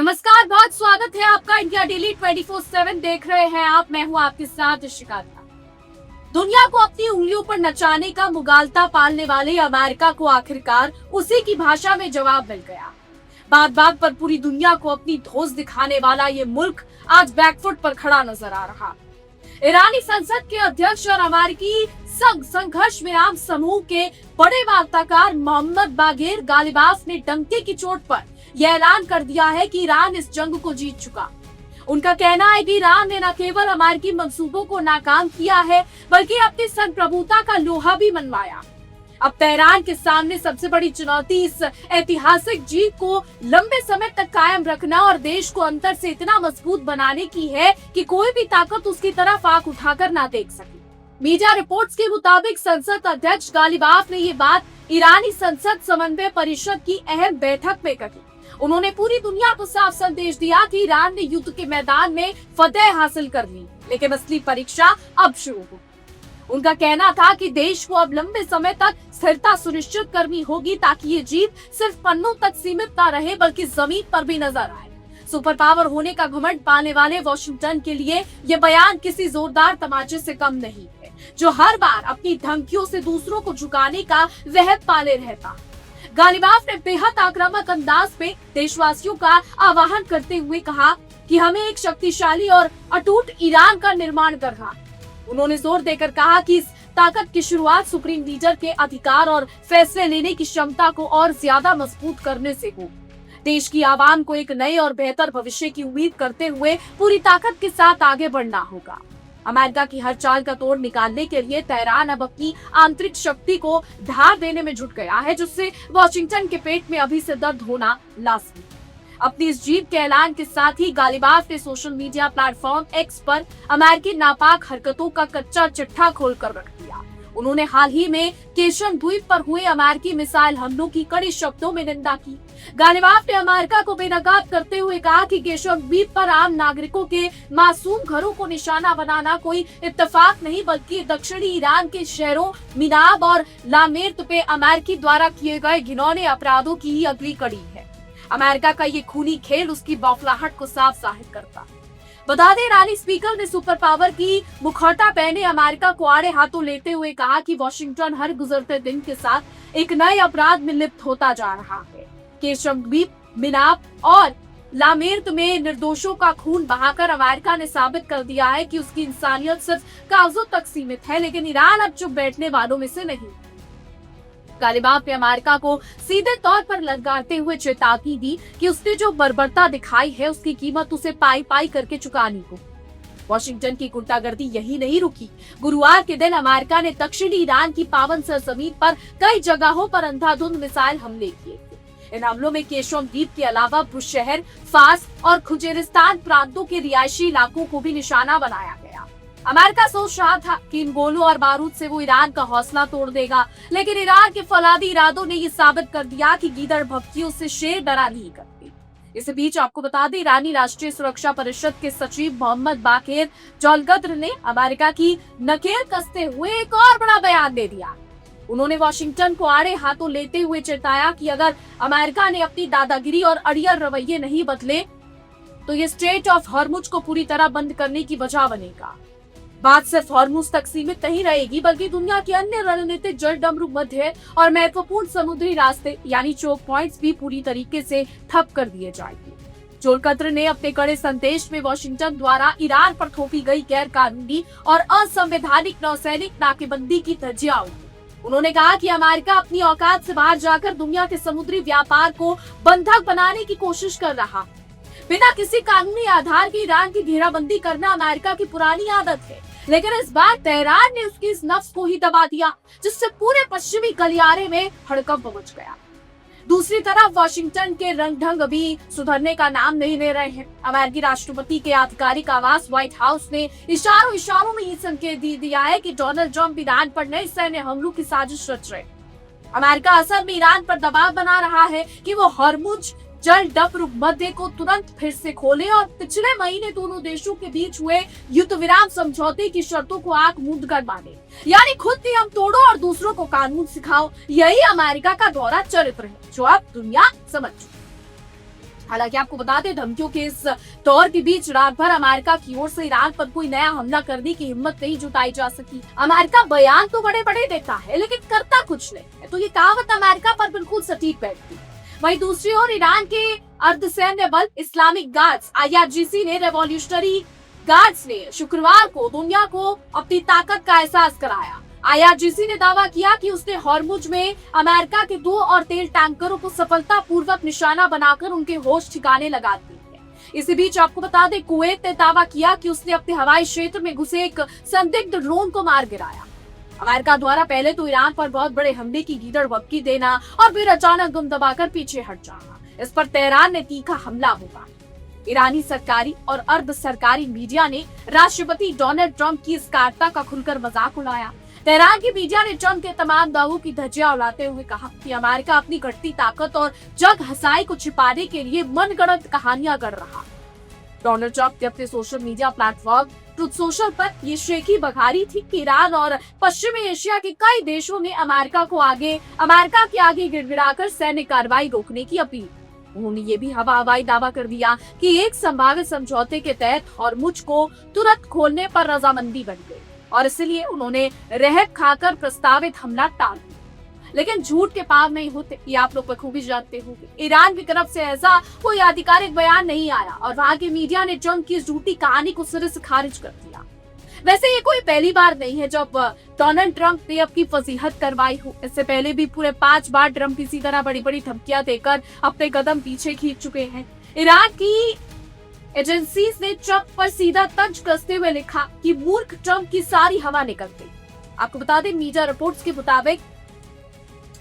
नमस्कार, बहुत स्वागत है आपका इंडिया डेली 24/7 देख रहे हैं आप। मैं हूं आपके साथ शिकाता। दुनिया को अपनी उंगलियों पर नचाने का मुगालता पालने वाले अमेरिका को आखिरकार उसी की भाषा में जवाब मिल गया। बात बात पर पूरी दुनिया को अपनी धौंस दिखाने वाला ये मुल्क आज बैकफुट पर खड़ा नजर आ रहा। ईरानी संसद के अध्यक्ष और अमेरिकी संघर्ष विराम समूह के बड़े वार्ताकार मोहम्मद बागेर गालिबाफ ने डंके की चोट पर यह ऐलान कर दिया है कि ईरान इस जंग को जीत चुका। उनका कहना है कि ईरान ने न केवल अमेरिकी मंसूबों को नाकाम किया है बल्कि अपनी संप्रभुता का लोहा भी मनवाया। अब तेहरान के सामने सबसे बड़ी चुनौती इस ऐतिहासिक जीत को लंबे समय तक कायम रखना और देश को अंदर से इतना मजबूत बनाने की है कि कोई भी ताकत उसकी तरफ आंख उठाकर ना देख सके। मीडिया रिपोर्ट्स के मुताबिक संसद अध्यक्ष गालिबाफ ने ये बात ईरानी संसद समन्वय परिषद की अहम बैठक में कही। उन्होंने पूरी दुनिया को साफ संदेश दिया कि ईरान ने युद्ध के मैदान में फतेह हासिल कर ली, लेकिन असली परीक्षा अब शुरू होगी। उनका कहना था कि देश को अब लंबे समय तक स्थिरता सुनिश्चित करनी होगी ताकि ये जीत सिर्फ पन्नों तक सीमित न रहे बल्कि जमीन पर भी नजर आए। सुपर पावर होने का घमंड पाने वाले वॉशिंगटन के लिए ये बयान किसी जोरदार तमाचे से कम नहीं है, जो हर बार अपनी धमकियों से दूसरों को झुकाने का वहम पाले रहता। गालिबाफ ने बेहद आक्रामक अंदाज में देशवासियों का आह्वान करते हुए कहा कि हमें एक शक्तिशाली और अटूट ईरान का निर्माण करना। उन्होंने जोर देकर कहा कि इस ताकत की शुरुआत सुप्रीम लीडर के अधिकार और फैसले लेने की क्षमता को और ज्यादा मजबूत करने से हो। देश की आवाम को एक नए और बेहतर भविष्य की उम्मीद करते हुए पूरी ताकत के साथ आगे बढ़ना होगा। अमेरिका की हर चाल का तोड़ निकालने के लिए तेहरान अब अपनी आंतरिक शक्ति को धार देने में जुट गया है, जिससे वॉशिंगटन के पेट में अभी से दर्द होना लाजमी। अपनी इस जीत के ऐलान के साथ ही गालिबाफ ने सोशल मीडिया प्लेटफॉर्म एक्स पर अमेरिकी नापाक हरकतों का कच्चा चिट्ठा खोलकर रख दिया। उन्होंने हाल ही में केशन द्वीप पर हुए अमेरिकी मिसाइल हमलों की कड़ी शब्दों में निंदा की। गालिबाफ ने अमेरिका को बेनकाब करते हुए कहा कि केशन द्वीप पर आम नागरिकों के मासूम घरों को निशाना बनाना कोई इत्तेफाक नहीं बल्कि दक्षिणी ईरान के शहरों मिनाब और लामेर्त पे अमेरिकी द्वारा किए गए घिनौने अपराधों की ही अगली कड़ी है। अमेरिका का ये खूनी खेल उसकी बौखलाहट को साफ जाहिर करता। बता दें, ईरानी स्पीकर ने सुपर पावर की मुखौटा पहने अमेरिका को आड़े हाथों लेते हुए कहा कि वॉशिंगटन हर गुजरते दिन के साथ एक नए अपराध में लिप्त होता जा रहा है। केशम द्वीप, मिनाब और लामेर्त में निर्दोषों का खून बहाकर अमेरिका ने साबित कर दिया है कि उसकी इंसानियत सिर्फ कागजों तक सीमित है, लेकिन ईरान अब चुप बैठने वालों में से नहीं। गालिबाफ ने अमेरिका को सीधे तौर पर ललकारते हुए चेतावनी दी कि उसने जो बर्बरता दिखाई है उसकी कीमत उसे पाई पाई करके चुकानी हो। वॉशिंगटन की गुंडागर्दी यही नहीं रुकी। गुरुवार के दिन अमेरिका ने दक्षिणी ईरान की पावन सरजमीन पर कई जगहों पर अंधाधुंध मिसाइल हमले किए थे। इन हमलों में केशम द्वीप के अलावा बुशहर, फार्स और खुजेरिस्तान प्रांतों के रिहायशी इलाकों को भी निशाना बनाया गया। अमेरिका सोच रहा था कि इन गोलों और बारूद से वो ईरान का हौसला तोड़ देगा, लेकिन ईरान के फौलादी इरादों ने ये साबित कर दिया कि गीदड़ भभकियों से शेर डरा नहीं करती। इस बीच आपको बता दें, ईरानी राष्ट्रीय सुरक्षा परिषद के सचिव मोहम्मद बाकेर जौलगद्र ने अमेरिका की नकेल कसते हुए एक और बड़ा बयान दे दिया। उन्होंने वॉशिंगटन को आड़े हाथों लेते हुए चेताया कि अगर अमेरिका ने अपनी दादागिरी और अड़ियल रवैये नहीं बदले तो ये स्ट्रेट ऑफ हॉर्मुज को पूरी तरह बंद करने की वजह बनेगा। बात सिर्फ हॉर्मुज तक सीमित नहीं रहेगी बल्कि दुनिया के अन्य रणनीतिक जल डमरू मध्य और महत्वपूर्ण समुद्री रास्ते यानी चोक पॉइंट्स भी पूरी तरीके से ठप कर दिए जाएंगे। जोलकत्र ने अपने कड़े संदेश में वॉशिंगटन द्वारा ईरान पर थोपी गई गैर कानूनी और असंवैधानिक नौसैनिक नाकेबंदी की धज्जियां उड़ाई। उन्होंने कहा कि अमेरिका अपनी औकात से बाहर जाकर दुनिया के समुद्री व्यापार को बंधक बनाने की कोशिश कर रहा। बिना किसी कानूनी आधार के ईरान की घेराबंदी करना अमेरिका की पुरानी आदत है, लेकिन इस बार तेहरान ने उसकी इस नफ्स को ही दबा दिया, जिससे पूरे पश्चिमी गलियारे में हड़कंप मच गया। दूसरी तरफ वॉशिंगटन के रंग ढंग अभी सुधरने का नाम नहीं ले रहे हैं। अमेरिकी राष्ट्रपति के आधिकारिक आवास व्हाइट हाउस ने इशारों में ये संकेत दे दिया है कि डोनाल्ड ट्रंप ईरान पर नए सैन्य हमलों की साजिश रच रहे। अमेरिका असल में ईरान पर दबाव बना रहा है कि वो हॉर्मुज जल डमरू मध्य को तुरंत फिर से खोले और पिछले महीने दोनों देशों के बीच हुए युद्ध विराम समझौते की शर्तों को आंख मूंद कर माने, यानी खुद नियम तोड़ो और दूसरों को कानून सिखाओ। यही अमेरिका का दोहरा चरित्र है जो अब दुनिया समझ चुकी है। हालांकि आपको बता दें, धमकियों के इस दौर के बीच रात भर अमेरिका की ओर से ईरान पर कोई नया हमला करने की हिम्मत नहीं जुटाई जा सकी। अमेरिका बयान तो बड़े बड़े देता है लेकिन करता कुछ नहीं है, तो ये कहावत अमेरिका पर बिल्कुल सटीक बैठती। वहीं दूसरी ओर ईरान के अर्धसैन्य बल इस्लामिक गार्ड्स IRGC ने रेवोल्यूशनरी गार्ड्स ने शुक्रवार को दुनिया को अपनी ताकत का एहसास कराया। IRGC ने दावा किया कि उसने हॉर्मुज में अमेरिका के 2 और तेल टैंकरों को सफलतापूर्वक निशाना बनाकर उनके होश ठिकाने लगा दिए हैं। इसी बीच आपको बता दें, कुवैत ने दावा किया कि उसने अपने हवाई क्षेत्र में घुसे एक संदिग्ध ड्रोन को मार गिराया। अमेरिका द्वारा पहले तो ईरान पर बहुत बड़े हमले की गीदड़ बक्की देना और फिर अचानक दुम दबाकर पीछे हट जाना, इस पर तेहरान ने तीखा हमला होगा। ईरानी सरकारी और अर्ध सरकारी मीडिया ने राष्ट्रपति डोनाल्ड ट्रंप की इस कार्रवाई का खुलकर मजाक उड़ाया। तेहरान की मीडिया ने ट्रंप के तमाम दावों की धज्जियां उड़ाते हुए कहा कि अमेरिका अपनी घटती ताकत और जग हसाई को छिपाने के लिए मनगढ़ंत कहानियां गढ़ रहा। डोनाल्ड ट्रंप ने अपने social media platform truth social पर ये शेखी बघारी थी कि ईरान और पश्चिमी एशिया के कई देशों ने अमेरिका के आगे गिड़गिड़ाकर सैन्य कार्रवाई रोकने की अपील। उन्होंने ये भी हवाई दावा कर दिया कि एक संभावित समझौते के तहत हॉर्मुज को तुरंत खोलने पर रजामंदी बन गई और इसलिए उन्होंने रहक खाकर प्रस्तावित हमला टाल दिया। लेकिन झूठ के पार नहीं होते, ये आप लोग बखूबी जानते होंगे। ईरान की तरफ से ऐसा कोई आधिकारिक बयान नहीं आया और वहाँ की मीडिया ने ट्रंप की इस झूठी कहानी को सिरे से खारिज कर दिया। वैसे ये कोई पहली बार नहीं है जब डोनाल्ड ट्रंप ने अपनी फजीहत करवाई हो। इससे पहले भी पूरे 5 बार ट्रंप इसी तरह बड़ी बड़ी धमकियां देकर अपने कदम पीछे खींच चुके हैं। ईरान की एजेंसीज ने ट्रंप पर सीधा तंज कसते हुए लिखा कि मूर्ख ट्रंप की सारी हवा निकल गई। आपको बता दें, मीडिया रिपोर्ट्स के मुताबिक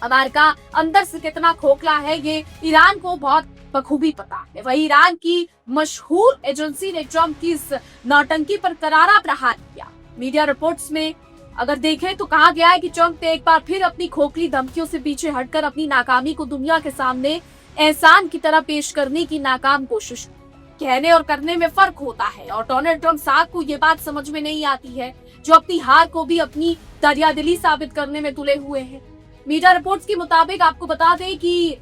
अमेरिका अंदर से कितना खोखला है ये ईरान को बहुत बखूबी पता है। वही ईरान की मशहूर एजेंसी ने ट्रंप की इस नौटंकी पर करारा प्रहार किया। मीडिया रिपोर्ट्स में अगर देखें तो कहा गया है कि ट्रंप ने एक बार फिर अपनी खोखली धमकियों से पीछे हटकर अपनी नाकामी को दुनिया के सामने एहसान की तरह पेश करने की नाकाम कोशिश। कहने और करने में फर्क होता है और डोनाल्ड ट्रंप साहब को ये बात समझ में नहीं आती है, जो अपनी हार को भी अपनी दरियादिली साबित करने में तुले हुए हैं। मीडिया रिपोर्ट्स के मुताबिक आपको बता दें कि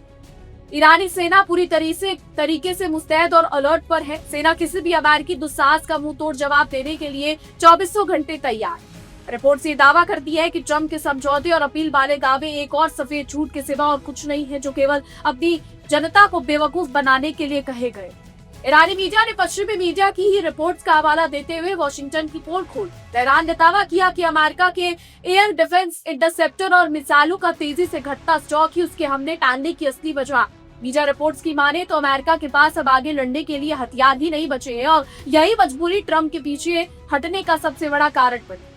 ईरानी सेना पूरी तरीके से मुस्तैद और अलर्ट पर है। सेना किसी भी अमेरिकी दुस्साहस का मुंह तोड़ जवाब देने के लिए 2400 घंटे तैयार। रिपोर्ट से दावा करती है कि ट्रंप के समझौते और अपील वाले दावे एक और सफेद झूठ के सिवा और कुछ नहीं है, जो केवल अपनी जनता को बेवकूफ बनाने के लिए कहे गए। ईरानी मीडिया ने पश्चिमी मीडिया की ही रिपोर्ट्स का हवाला देते हुए वॉशिंगटन की पोल खोल। तेहरान ने दावा किया कि अमेरिका के एयर डिफेंस इंटरसेप्टर और मिसाइलों का तेजी से घटता स्टॉक ही उसके हमले टालने की असली वजह। मीडिया रिपोर्ट्स की माने तो अमेरिका के पास अब आगे लड़ने के लिए हथियार ही नहीं बचे हैं और यही मजबूरी ट्रंप के पीछे हटने का सबसे बड़ा कारण बनी।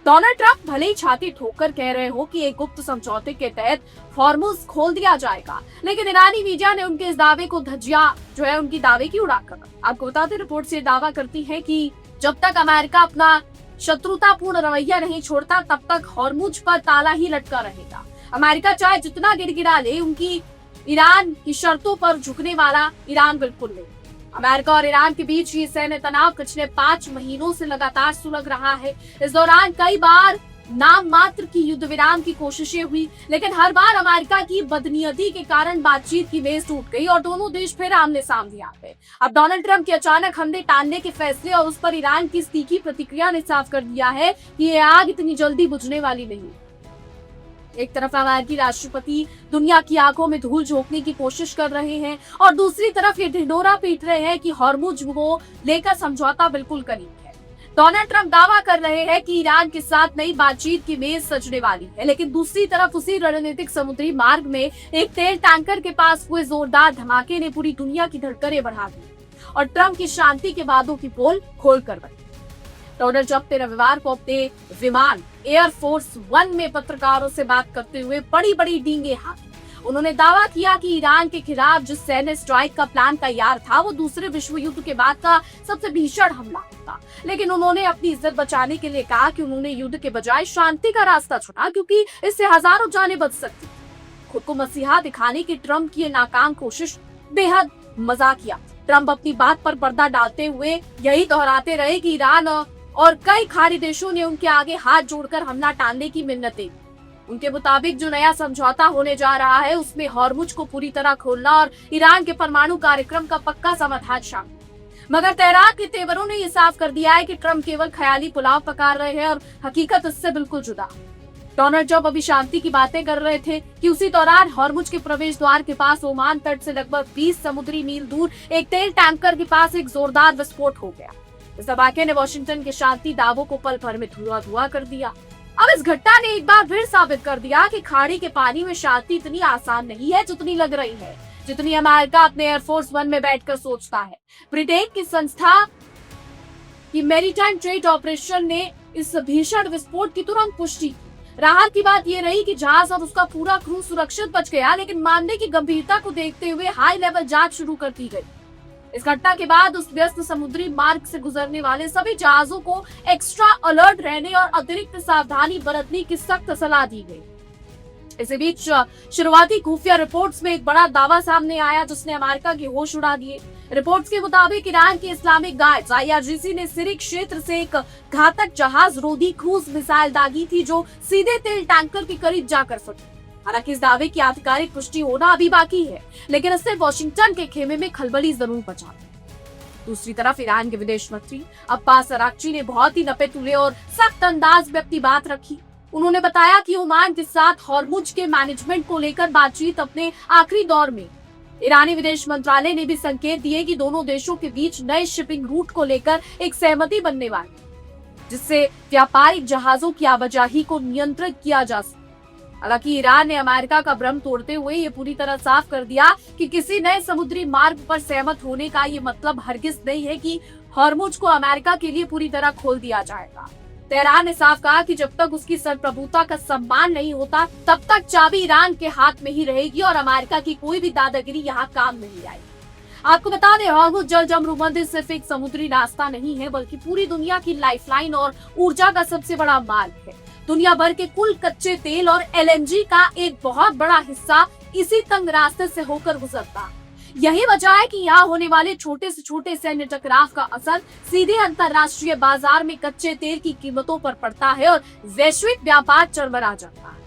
डोनाल्ड ट्रंप भले ही छाती ठोककर कह रहे हो कि एक गुप्त समझौते के तहत हॉर्मुज खोल दिया जाएगा, लेकिन ईरानी मीडिया ने उनके इस दावे को धज्जियां जो है उनकी दावे की उड़ाकर। आपको बता दें, रिपोर्ट से दावा करती है कि जब तक अमेरिका अपना शत्रुतापूर्ण रवैया नहीं छोड़ता तब तक हॉर्मुज पर ताला ही लटका रहेगा। अमेरिका चाहे जितना गिड़गिड़ा ले, उनकी ईरान की शर्तों पर झुकने वाला ईरान बिल्कुल नहीं। अमेरिका और ईरान के बीच ये सैन्य तनाव पिछले 5 महीनों से लगातार सुलग रहा है। इस दौरान कई बार नाम मात्र की युद्ध विराम की कोशिशें हुई, लेकिन हर बार अमेरिका की बदनीयती के कारण बातचीत की मेज टूट गई और दोनों देश फिर आमने सामने आ गए। अब डोनाल्ड ट्रंप के अचानक हमले टालने के फैसले और उस पर ईरान की तीखी प्रतिक्रिया ने साफ कर दिया है कि ये आग इतनी जल्दी बुझने वाली नहीं। एक तरफ अमेरिकी राष्ट्रपति दुनिया की आंखों में धूल झोंकने की कोशिश कर रहे हैं और दूसरी तरफ ये ढिंढोरा पीट रहे हैं कि हॉर्मुज को लेकर समझौता बिल्कुल करीब है। डोनाल्ड ट्रंप दावा कर रहे हैं कि ईरान के साथ नई बातचीत की मेज सजने वाली है, लेकिन दूसरी तरफ उसी रणनीतिक समुद्री मार्ग में एक तेल टैंकर के पास हुए जोरदार धमाके ने पूरी दुनिया की धड़कनें बढ़ा दी और ट्रंप की शांति के वादों की पोल खोल कर रखी। डोनाल्ड ट्रंप ने रविवार को अपने विमान एयरफोर्स 1 में पत्रकारों से बात करते हुए बड़ी बड़ी डींगे हाथी। उन्होंने दावा किया कि ईरान के खिलाफ जो सैन्य स्ट्राइक का प्लान तैयार था वो दूसरे विश्व युद्ध के बाद का सबसे भीषण हमला था, लेकिन उन्होंने अपनी इज्जत बचाने के लिए कहा कि उन्होंने युद्ध के बजाय शांति का रास्ता चुना, क्योंकि इससे हजारों जानें बच सकती। खुद को मसीहा दिखाने की ट्रंप की नाकाम कोशिश बेहद मजाकिया। ट्रंप अपनी बात पर पर्दा डालते हुए यही दोहराते रहे कि ईरान और कई खाड़ी देशों ने उनके आगे हाथ जोड़कर हमला टालने की मिन्नतें। उनके मुताबिक जो नया समझौता होने जा रहा है उसमें हॉर्मुज को पूरी तरह खोलना और ईरान के परमाणु कार्यक्रम का पक्का समाधान शामिल। मगर तेहरान के तेवरों ने यह साफ कर दिया है कि ट्रंप केवल ख्याली पुलाव पका रहे हैं और हकीकत इससे बिल्कुल जुदा। डोनाल्ड ट्रंप अभी शांति की बातें कर रहे थे कि उसी दौरान हॉर्मुज के प्रवेश द्वार के पास ओमान तट से लगभग 20 समुद्री मील दूर एक तेल टैंकर के पास एक जोरदार विस्फोट हो गया। इस धमाके ने वॉशिंगटन के शांति दावों को पल भर में धुआं कर दिया। अब इस घटना ने एक बार फिर साबित कर दिया कि खाड़ी के पानी में शांति इतनी आसान नहीं है जितनी लग रही है, जितनी अमेरिका अपने एयरफोर्स वन में बैठकर सोचता है। ब्रिटेन की संस्था की मैरीटाइम ट्रेड ऑपरेशन ने इस भीषण विस्फोट की तुरंत पुष्टि की। राहत की बात यह रही कि जहाज और उसका पूरा क्रू सुरक्षित बच गया, लेकिन मामले की गंभीरता को देखते हुए हाई लेवल जांच शुरू कर दी गई। इस घटना के बाद उस व्यस्त समुद्री मार्ग से गुजरने वाले सभी जहाजों को एक्स्ट्रा अलर्ट रहने और अतिरिक्त सावधानी बरतने की सख्त सलाह दी गई। इसी बीच शुरुआती खुफिया रिपोर्ट्स में एक बड़ा दावा सामने आया जिसने अमेरिका के होश उड़ा दिए। रिपोर्ट्स के मुताबिक ईरान के इस्लामिक गार्ड्स IRGC ने सिरिक क्षेत्र से एक घातक जहाज रोधी क्रूज मिसाइल दागी थी जो सीधे तेल टैंकर के करीब जाकर फटी। हालांकि इस दावे की आधिकारिक पुष्टि होना अभी बाकी है, लेकिन इससे वॉशिंगटन के खेमे में खलबली जरूर मचा। दूसरी तरफ ईरान के विदेश मंत्री अब्बास अराक्ची ने बहुत ही नपे तुले और सख्त अंदाज में अपनी बात रखी। उन्होंने बताया कि ओमान के साथ हॉर्मुज के मैनेजमेंट को लेकर बातचीत अपने आखिरी दौर में। ईरानी विदेश मंत्रालय ने भी संकेत दिए कि दोनों देशों के बीच नए शिपिंग रूट को लेकर एक सहमति बनने वाली, जिससे व्यापारिक जहाजों की आवाजाही को नियंत्रित किया जा सके। हालांकि ईरान ने अमेरिका का भ्रम तोड़ते हुए ये पूरी तरह साफ कर दिया कि किसी नए समुद्री मार्ग पर सहमत होने का ये मतलब हरगिज नहीं है कि हॉर्मुज को अमेरिका के लिए पूरी तरह खोल दिया जाएगा। तेहरान ने साफ कहा कि जब तक उसकी संप्रभुता का सम्मान नहीं होता तब तक चाबी ईरान के हाथ में ही रहेगी और अमेरिका की कोई भी दादागिरी यहाँ काम नहीं आएगी। आपको बता दें, हॉर्मुज जल जमरूमंदी सिर्फ एक समुद्री रास्ता नहीं है बल्कि पूरी दुनिया की लाइफलाइन और ऊर्जा का सबसे बड़ा मार्ग है। दुनिया भर के कुल कच्चे तेल और LNG का एक बहुत बड़ा हिस्सा इसी तंग रास्ते से होकर गुजरता है। यही वजह है कि यहाँ होने वाले छोटे से छोटे सैन्य टकराव का असर सीधे अंतर्राष्ट्रीय बाजार में कच्चे तेल की कीमतों पर पड़ता है और वैश्विक व्यापार चरमरा जाता है।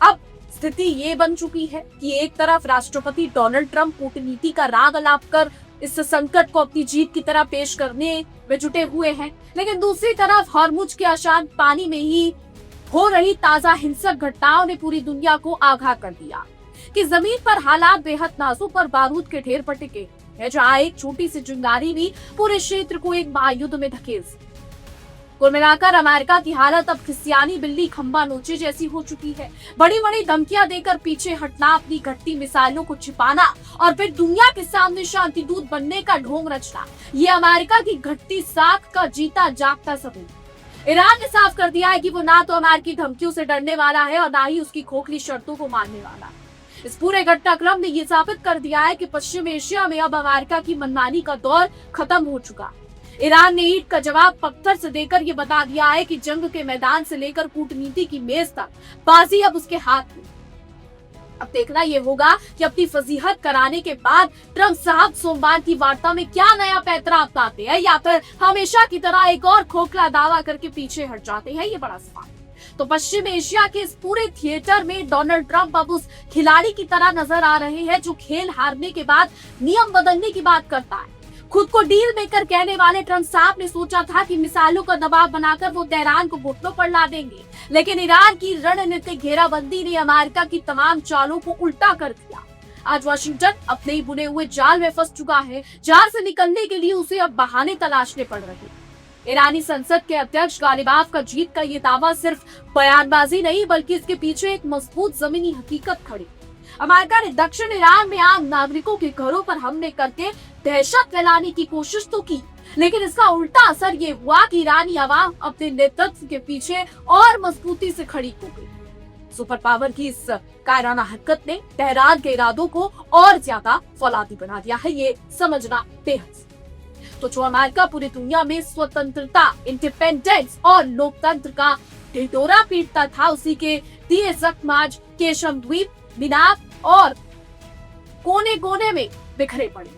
अब स्थिति ये बन चुकी है कि एक तरफ राष्ट्रपति डोनाल्ड ट्रंप कूटनीति का राग अलाप कर इस संकट को अपनी जीत की तरह पेश करने में जुटे हुए हैं, लेकिन दूसरी तरफ हॉर्मुज के अशांत पानी में ही हो रही ताजा हिंसक घटनाओं ने पूरी दुनिया को आगाह कर दिया कि जमीन पर हालात बेहद नाजुक और बारूद के ढेर पर टिके हैं, जहां एक छोटी सी चिंगारी भी पूरे क्षेत्र को एक महायुद्ध में धकेल सकती। कुल मिलाकर अमेरिका की हालत अब खिसियानी बिल्ली खंबा नोचे जैसी हो चुकी है। बड़ी बड़ी धमकियां देकर पीछे हटना, अपनी घटती मिसाइलों को छिपाना और फिर दुनिया के सामने शांति दूत बनने का ढोंग रचना, ये अमेरिका की घटती साख का जीता जागता सबूत। ईरान ने साफ कर दिया है कि वो ना तो अमेरिकी धमकियों से डरने वाला है और ना ही उसकी खोखली शर्तों को मानने वाला है। इस पूरे घटनाक्रम ने ये साबित कर दिया है कि पश्चिम एशिया में अब अमेरिका की मनमानी का दौर खत्म हो चुका। ईरान ने ईंट का जवाब पत्थर से देकर ये बता दिया है कि जंग के मैदान से लेकर कूटनीति की मेज तक बाजी अब उसके हाथ में। अब देखना ये होगा कि अपनी फजीहत कराने के बाद ट्रंप साहब सोमवार की वार्ता में क्या नया पैंतरा अपनाते हैं या फिर हमेशा की तरह एक और खोखला दावा करके पीछे हट जाते हैं, ये बड़ा सवाल। तो पश्चिम एशिया के इस पूरे थिएटर में डोनाल्ड ट्रंप अब उस खिलाड़ी की तरह नजर आ रहे हैं जो खेल हारने के बाद नियम बदलने की बात करता है। खुद को डील मेकर कहने वाले ट्रंप साहब ने सोचा था कि मिसाइलों का दबाव बनाकर वो तेहरान को घुटनों पर ला देंगे, लेकिन ईरान की रणनीतिक घेराबंदी ने अमेरिका की तमाम चालों को उल्टा कर दिया। आज वाशिंगटन अपने ही बुने हुए जाल में फंस चुका है, जहां से निकलने के लिए उसे अब बहाने तलाशने पड़ रहे हैं। ईरानी संसद के अध्यक्ष गालिबाफ का जीत का ये दावा सिर्फ बयानबाजी नहीं बल्कि इसके पीछे एक मजबूत जमीनी हकीकत खड़ी। अमेरिका ने दक्षिण ईरान में आम नागरिकों के घरों पर हमले करके दहशत फैलाने की कोशिश तो की, लेकिन इसका उल्टा असर ये हुआ कि ईरानी अवाम अपने नेतृत्व के पीछे और मजबूती से खड़ी हो गई। सुपर पावर की इस कायराना हरकत ने तेहरान के इरादों को और ज्यादा फौलादी बना दिया है, ये समझना बेहद। तो जो अमेरिका पूरी दुनिया में स्वतंत्रता, इंडिपेंडेंस और लोकतंत्र का ढिढोरा पीटता था, उसी के दिए जख्म आज केशम द्वीप, मिनार और कोने कोने में बिखरे पड़े।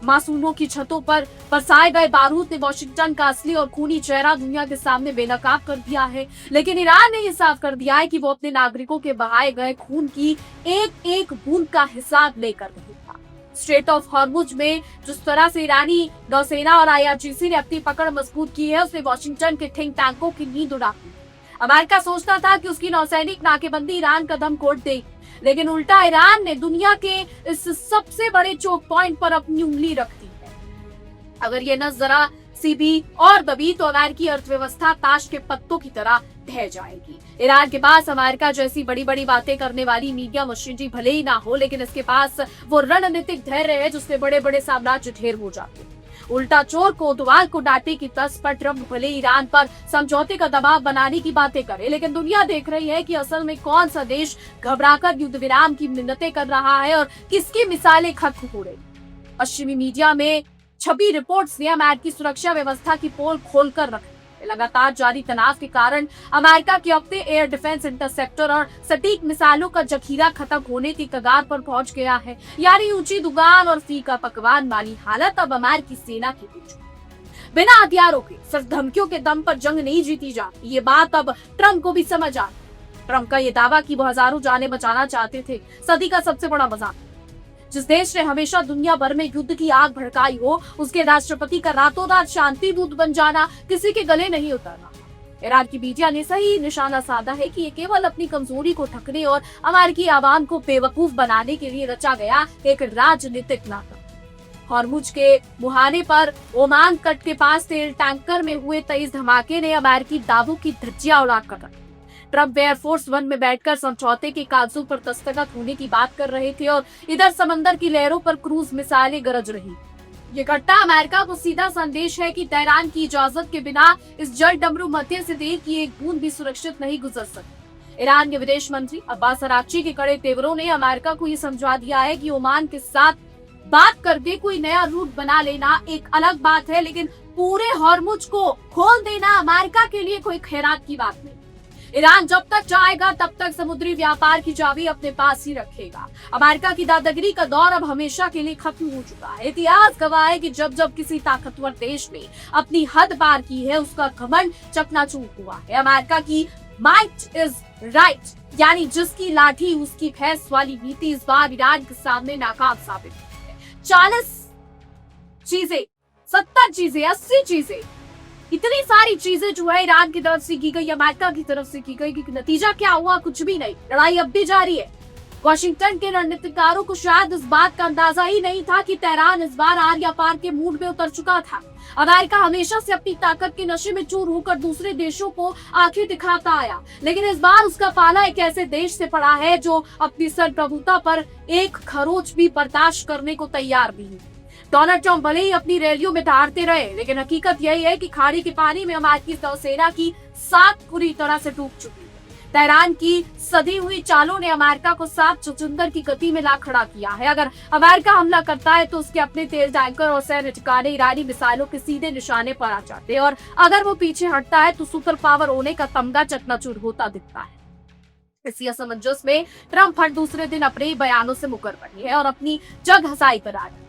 मासूमों की छतों पर बरसाए गए बारूद ने वॉशिंगटन का असली और खूनी चेहरा दुनिया के सामने बेनकाब कर दिया है। लेकिन ईरान ने यह साफ कर दिया है कि वो अपने नागरिकों के बहाए गए खून की एक एक बूंद का हिसाब लेकर रहेगा। स्ट्रेट ऑफ हॉर्मुज में जिस तरह से ईरानी नौसेना और IRGC ने अपनी पकड़ मजबूत की है, उसने वॉशिंगटन के थिंक टैंकों की नींद उड़ा दी। अमेरिका सोचता था कि उसकी नौसैनिक नाकेबंदी ईरान का दम घोट देगी, लेकिन उल्टा ईरान ने दुनिया के इस सबसे बड़े चोक पॉइंट पर अपनी उंगली रख दी है। अगर ये न जरा सी भी और दबी तो अमेरिकी अर्थव्यवस्था ताश के पत्तों की तरह ढह जाएगी। ईरान के पास अमेरिका जैसी बड़ी बड़ी बातें करने वाली मीडिया मशीनरी भले ही ना हो, लेकिन इसके पास वो रणनीतिक धैर्य है जिससे बड़े बड़े साम्राज्य ढेर हो जाते हैं। उल्टा चोर कोतवाल को डांटे की तर्ज पर ट्रंप भले ईरान पर समझौते का दबाव बनाने की बातें करे, लेकिन दुनिया देख रही है कि असल में कौन सा देश घबराकर युद्ध विराम की मिन्नतें कर रहा है और किसकी मिसालें खत्म हो रही। पश्चिमी मीडिया में छपी रिपोर्ट्स ने अमेरिकी सुरक्षा व्यवस्था की पोल खोलकर रखी। लगातार जारी तनाव के कारण अमेरिका के अपने एयर डिफेंस इंटरसेप्टर और सटीक मिसाइलों का जखीरा खत्म होने की कगार पर पहुंच गया है। यानी ऊंची दुकान और फीका पकवान वाली हालत अब अमेरिकी सेना की बीच। बिना हथियारों के सिर्फ धमकियों के दम पर जंग नहीं जीती जाती, ये बात अब ट्रंप को भी समझ आ गई। ट्रंप का ये दावा कि वो हजारों जानें बचाना चाहते थे सदी का सबसे बड़ा मजाक। जिस देश ने हमेशा दुनिया भर में युद्ध की आग भड़काई हो, उसके राष्ट्रपति का रातों रात शांति दूत बन जाना किसी के गले नहीं उतरना। ईरान की मीडिया ने सही निशाना साधा है कि ये केवल अपनी कमजोरी को ढकने और अमेरिकी आवाम को बेवकूफ बनाने के लिए रचा गया एक राजनीतिक नाटक। हॉर्मुज के मुहाने पर ओमान तट के पास तेल टैंकर में हुए तेज धमाके ने अमेरिकी दावों की धज्जियां उड़ा कर रखी। ट्रंप एयरफोर्स वन में बैठकर समझौते के कागजों पर दस्तखत होने की बात कर रहे थे और इधर समंदर की लहरों पर क्रूज मिसाइलें गरज रही। ये घटना अमेरिका को सीधा संदेश है कि तेहरान की इजाजत के बिना इस जल डमरू मध्य से तेल की एक बूंद भी सुरक्षित नहीं गुजर सकती। ईरान के विदेश मंत्री अब्बास अराक्ची के कड़े तेवरों ने अमेरिका को ये समझा दिया है कि ओमान के साथ बात करके कोई नया रूट बना लेना एक अलग बात है, लेकिन पूरे हॉर्मुज को खोल देना अमेरिका के लिए कोई खैरात की बात नहीं। ईरान जब तक चाहेगा तब तक समुद्री व्यापार की चाबी अपने पास ही रखेगा। अमेरिका की दादागिरी का दौर अब हमेशा के लिए खत्म हो चुका है। इतिहास गवाह है कि जब जब किसी ताकतवर देश ने अपनी हद पार की है, उसका घमंड चकनाचूर हुआ है। अमेरिका की माइट इज राइट, यानी जिसकी लाठी उसकी भैंस वाली नीति इस बार ईरान के सामने नाकाम साबित हुई है। 40 चीजें, 70 चीजें, 80 चीजें, इतनी सारी चीजें जो है ईरान की तरफ से की गई, अमेरिका की तरफ से की गई, कि नतीजा क्या हुआ? कुछ भी नहीं। लड़ाई अब भी जारी है। वॉशिंगटन के रणनीतिकारों को शायद इस बात का अंदाजा ही नहीं था कि तेहरान इस बार आर या पार के मूड में उतर चुका था। अमेरिका हमेशा से अपनी ताकत के नशे में चूर होकर दूसरे देशों को आंखें दिखाता आया, लेकिन इस बार उसका पाला एक ऐसे देश से पड़ा है जो अपनी संप्रभुता पर एक खरोच भी बर्दाश्त करने को तैयार नहीं। डोनाल्ड ट्रंप भले ही अपनी रैलियों में दहाड़ते रहे, लेकिन हकीकत यही है कि खाड़ी के पानी में अमेरिकी नौसेना की साख पूरी तरह से डूब चुकी है। तेहरान की सधी हुई चालों ने अमेरिका को 7 चुकंदर की गति में ला खड़ा किया है। अगर अमेरिका हमला करता है तो उसके अपने तेल टैंकर और सैन्य ठिकाने ईरानी मिसाइलों के सीधे निशाने पर आ जाते हैं, और अगर वो पीछे हटता है तो सुपर पावर होने का तमगा चकनाचूर होता दिखता है। इसी असमंजस में ट्रंप हर दूसरे दिन अपने बयानों से मुकर पड़ी है और अपनी जग हसाई पर आ गई।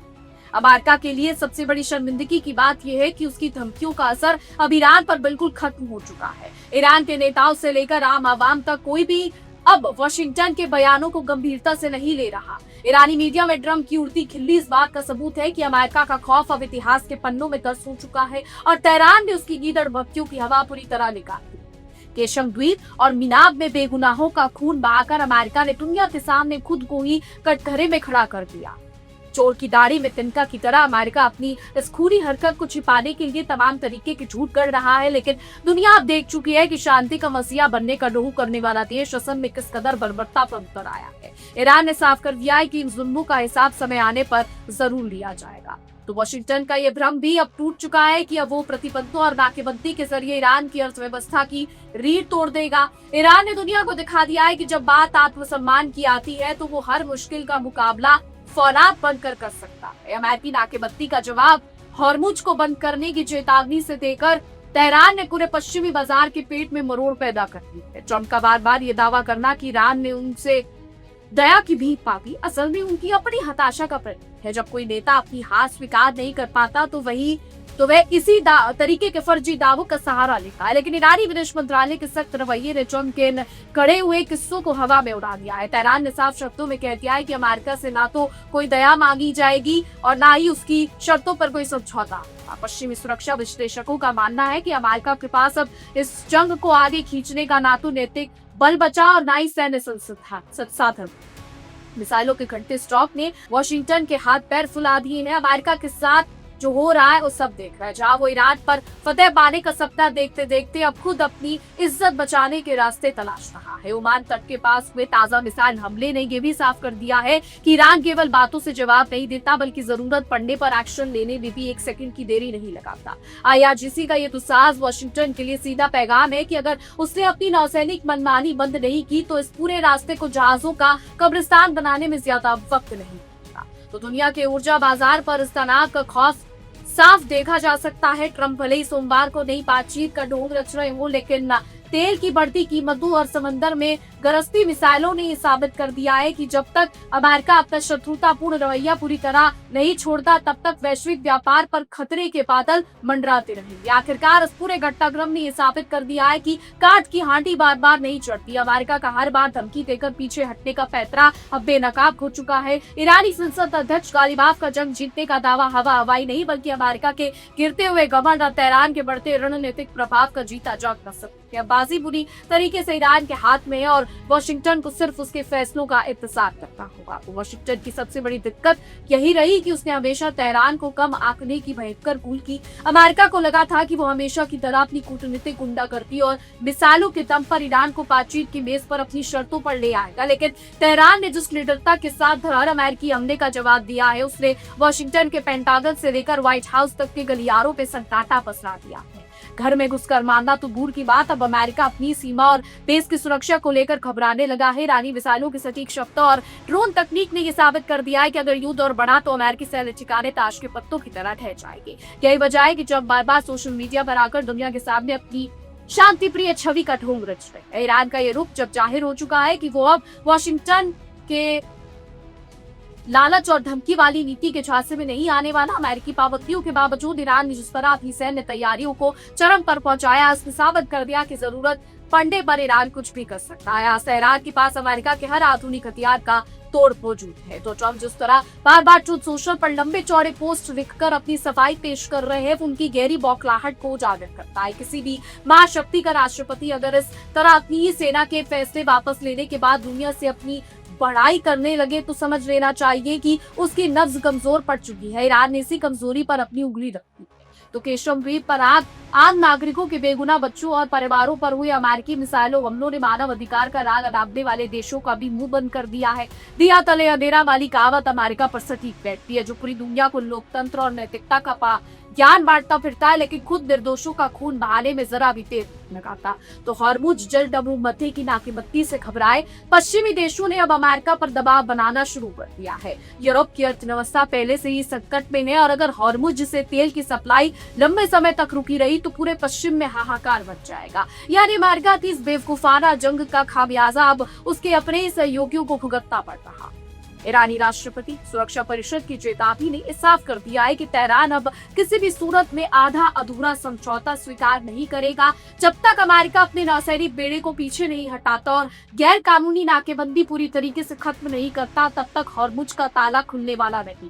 अमेरिका के लिए सबसे बड़ी शर्मिंदगी की बात यह है कि उसकी धमकियों का असर अब ईरान पर बिल्कुल खत्म हो चुका है। ईरान के नेताओं से लेकर आम आवाम तक कोई भी अब वॉशिंगटन के बयानों को गंभीरता से नहीं ले रहा। ईरानी मीडिया में ट्रंप की उड़ती खिल्ली इस बात का सबूत है कि अमेरिका का खौफ अब इतिहास के पन्नों में दर्ज हो चुका है और तेहरान ने उसकी गीदड़ भक्तियों की हवा पूरी तरह निकाल दी। केशम द्वीप और मिनाब में बेगुनाहों का खून बहाकर अमेरिका ने दुनिया के सामने खुद को ही कटघरे में खड़ा कर दिया। चोर की दाढ़ी में तिनका की तरह अमेरिका अपनी इस खूनी हरकत को छिपाने के लिए तमाम तरीके के झूठ कर रहा है, लेकिन दुनिया अब देख चुकी है कि शांति का मसीहा बनने का डोहू करने वाला देश असल में किस कदर बर्बरता पर उतर आया है। ईरान ने साफ कर दिया है कि इन जुल्मों का हिसाब समय आने पर जरूर लिया जाएगा। तो वॉशिंगटन का यह भ्रम भी अब टूट चुका है कि अब वो प्रतिबंधों और नाकेबंदी के जरिए ईरान की अर्थव्यवस्था की रीढ़ तोड़ देगा। ईरान ने दुनिया को दिखा दिया है कि जब बात आत्मसम्मान की आती है तो वो हर मुश्किल का मुकाबला फौलाद बनकर कर सकता है। अमेरिकी नाकेबंदी का जवाब हॉर्मुज को बंद करने की चेतावनी से देकर तेहरान ने पूरे पश्चिमी बाजार के पेट में मरोड़ पैदा कर दी है। ट्रंप का बार बार ये दावा करना कि ईरान ने उनसे दया की भीख पापी असल में उनकी अपनी हताशा का प्रतीक है। जब कोई नेता अपनी हार स्वीकार नहीं कर पाता तो वह इसी तरीके के फर्जी दावों का सहारा लेता है। लेकिन ईरानी विदेश मंत्रालय के सख्त रवैये ने ट्रंप के इन कड़े हुए किस्सों को हवा में उड़ा दिया है। तेहरान ने साफ शब्दों में कह दिया है कि अमेरिका से ना तो कोई दया मांगी जाएगी और ना ही उसकी शर्तों पर कोई समझौता। पश्चिमी सुरक्षा विश्लेषकों का मानना है कि अमेरिका के पास अब इस जंग को आगे खींचने का ना तो नैतिक बल बचा और ना ही सैन्य संसाधन। मिसाइलों के घटते स्टॉक ने वॉशिंगटन के हाथ पैर फुला दिए हैं। अमेरिका के साथ जो हो रहा है वो सब देख रहा है। जहां वो ईरान पर फतेह पाने का सपना देखते देखते अब खुद अपनी इज्जत बचाने के रास्ते तलाश रहा है। ओमान तट के पास हुए ताजा मिसाइल हमले ने ये भी साफ कर दिया है कि ईरान केवल बातों से जवाब नहीं देता बल्कि जरूरत पड़ने पर एक्शन लेने में भी एक सेकंड की देरी नहीं लगाता। IRGC का ये दुस्साहस वॉशिंगटन के लिए सीधा पैगाम है कि अगर उसने अपनी नौसैनिक मनमानी बंद नहीं की तो इस पूरे रास्ते को जहाजों का कब्रिस्तान बनाने में ज्यादा वक्त नहीं लगता। तो दुनिया के ऊर्जा बाजार पर इस तनाव का खौफ साफ देखा जा सकता है। ट्रंप भले ही सोमवार को नई बातचीत का ढोंग रच रहे हो, लेकिन तेल की बढ़ती कीमतों और समंदर में गरजती मिसाइलों ने ये साबित कर दिया है कि जब तक अमेरिका अपना शत्रुतापूर्ण रवैया पूरी तरह नहीं छोड़ता तब तक वैश्विक व्यापार पर खतरे के बादल मंडराते रहेंगे। आखिरकार इस पूरे घटनाक्रम ने ये साबित कर दिया है कि काठ की हांडी बार बार नहीं चढ़ती। अमेरिका का हर बार धमकी देकर पीछे हटने का पैंतरा अब बेनकाब हो चुका है। ईरानी संसद अध्यक्ष गालिबाफ का जंग जीतने का दावा हवा हवाई नहीं बल्कि अमेरिका के गिरते हुए घमंड और तेहरान के बढ़ते रणनीतिक प्रभाव का जीता जाग न सकती। बाजी बुरी तरीके से ईरान के हाथ में है और वॉशिंगटन को सिर्फ उसके फैसलों का इंतजार करना होगा। वॉशिंगटन की सबसे बड़ी दिक्कत यही रही कि उसने हमेशा तेहरान को कम आंकने की भयंकर भूल की। अमेरिका को लगा था कि वो हमेशा की तरह अपनी कूटनीतिक गुंडागर्दी और मिसाइलों के दम पर ईरान को बातचीत की मेज पर अपनी शर्तों पर ले आएगा, लेकिन तेहरान ने जिस निडरता के साथ हर अमेरिकी हमले का जवाब दिया है उसने वॉशिंगटन के पेंटागन से लेकर व्हाइट हाउस तक के गलियारों पे सन्नाटा पसरा दिया है। घर में घुसकर मारना तो दूर की बात, अब अमेरिका अपनी सीमा और देश की सुरक्षा को लेकर घबराने लगा है। ईरानी मिसाइलों की सटीक क्षमता और ड्रोन तकनीक ने यह साबित कर दिया है कि अगर युद्ध और बढ़ा तो अमेरिकी सैन्य ठिकाने ताश के पत्तों की तरह ढह जाएंगे। यही वजह है कि जब बार बार सोशल मीडिया पर आकर दुनिया के सामने अपनी शांति प्रिय छवि का ढोंग रच रहे हैं। ईरान का ये रुख जब जाहिर हो चुका है कि वो अब वॉशिंगटन के लालच और धमकी वाली नीति के झांसे में नहीं आने वाला। अमेरिकी पाबंदियों के बावजूद ईरान ने जिस तरह अपनी सैन्य तैयारियों को चरम पर पहुंचाया उसने साबित कर दिया कि जरूरत पड़ने पर ईरान कुछ भी कर सकता है। तेहरान के पास अमेरिका के हर आधुनिक हथियार का तोड़ मौजूद है। तो ट्रंप जिस तरह बार बार ट्रूथ सोशल पर लंबे चौड़े पोस्ट लिखकर अपनी सफाई पेश कर रहे हैं उनकी गहरी बौखलाहट को उजागर करता है। किसी भी महाशक्ति का राष्ट्रपति अगर इस तरह अपनी ही सेना के फैसले वापस लेने के बाद दुनिया से अपनी पढ़ाई करने लगे तो समझ लेना चाहिए कि उसकी नब्ज कमजोर पड़ चुकी है। ईरान ने इसी कमजोरी पर अपनी उंगली रखी है। तो केशम द्वीप पर आम नागरिकों के बेगुनाह बच्चों और परिवारों पर हुए अमेरिकी मिसाइलों हमलों ने मानव अधिकार का राग अनापने वाले देशों का भी मुंह बंद कर दिया है। दिया तले अंधेरा वाली कहावत अमेरिका पर सटीक बैठती है, जो पूरी दुनिया को लोकतंत्र और नैतिकता का ज्ञान बांटता फिरता है लेकिन खुद निर्दोषों का खून बहाने में जरा भी तेज लगाता। तो हॉर्मुज जल डब्बू मध्य की नाकेबंदी से घबराए पश्चिमी देशों ने अब अमेरिका पर दबाव बनाना शुरू कर दिया है। यूरोप की अर्थव्यवस्था पहले से ही संकट में है और अगर हॉर्मुज से तेल की सप्लाई लंबे समय तक रुकी रही तो पूरे पश्चिम में हाहाकार मच जाएगा। यानी अमेरिका की इस बेवकूफाना जंग का खामियाजा अब उसके अपने ही सहयोगियों को भुगतना पड़ रहा। ईरानी राष्ट्रपति सुरक्षा परिषद की चेतावनी ने इस साफ कर दिया है कि तेहरान अब किसी भी सूरत में आधा अधूरा समझौता स्वीकार नहीं करेगा जब तक अमेरिका अपने नौसैनिक बेड़े को पीछे नहीं हटाता और गैर कानूनी नाकेबंदी पूरी तरीके से खत्म नहीं करता, तब तक हॉर्मुज का ताला खुलने वाला नहीं।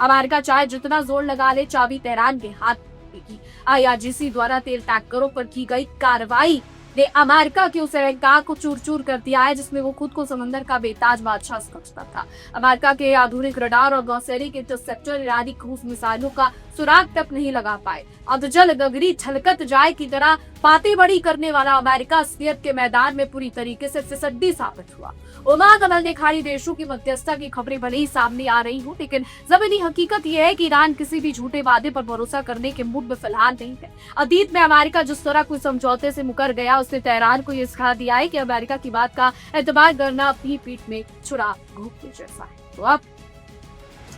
अमेरिका चाहे जितना जोर लगा ले, चाबी तेहरान के हाथ में। IRGC द्वारा तेल टैंकरों पर की गई कार्रवाई ने अमेरिका के उस अहंकार को चूर चूर कर दिया है जिसमें वो खुद को समंदर का बेताज बादशाह समझता था। अमेरिका के आधुनिक रडार और नौसैनिक इंटरसेप्टर ईरानी क्रूज मिसाइलों का सुराग तक नहीं लगा पाए। अधजल गगरी छलकत जाए की तरह बातें बड़ी करने वाला अमेरिका असलियत के मैदान में पूरी तरीके से फिसड्डी साबित हुआ। ओमान अमल ने खाड़ी देशों की मध्यस्थता की खबरें भले ही सामने आ रही हूँ, लेकिन जमीनी हकीकत यह है कि ईरान किसी भी झूठे वादे पर भरोसा करने के मूड में फिलहाल नहीं है। अतीत में अमेरिका जिस तरह कोई समझौते से मुकर गया उसने तेहरान को यह सिखा दिया है कि अमेरिका की बात का एतबार करना अपनी पीठ में छुरा घोंपने जैसा है। तो अब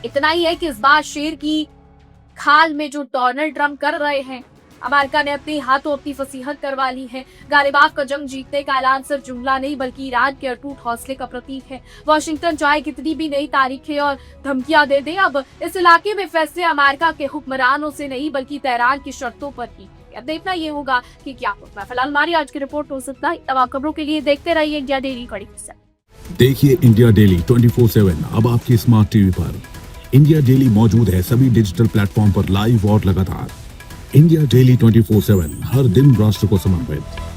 इतना ही है कि इस बार शेर की खाल में जो डोनाल्ड ट्रंप कर रहे हैं अमेरिका ने अपने हाथों अपनी फसीहत करवा ली है। गालिबाफ का जंग जीतने का ऐलान सिर्फ जुमला नहीं बल्कि ईरान के अटूट हौसले का प्रतीक है। वॉशिंगटन चाहे कितनी भी नई तारीखें और धमकियां दे दे, अब इस इलाके में फैसले अमेरिका के हुक्मरानों से नहीं बल्कि तेहरान की शर्तों पर ही। अब देखना ये होगा कि क्या होता है। फिलहाल हमारी आज की रिपोर्ट हो सकता है। तमाम खबरों के लिए देखते रहिए इंडिया डेली कड़ी से। देखिए इंडिया डेली 24/7 अब आपकी स्मार्ट टीवी पर। इंडिया डेली मौजूद है सभी डिजिटल प्लेटफॉर्म पर लाइव और लगातार। इंडिया डेली 24/7 हर दिन राष्ट्र को समर्पित।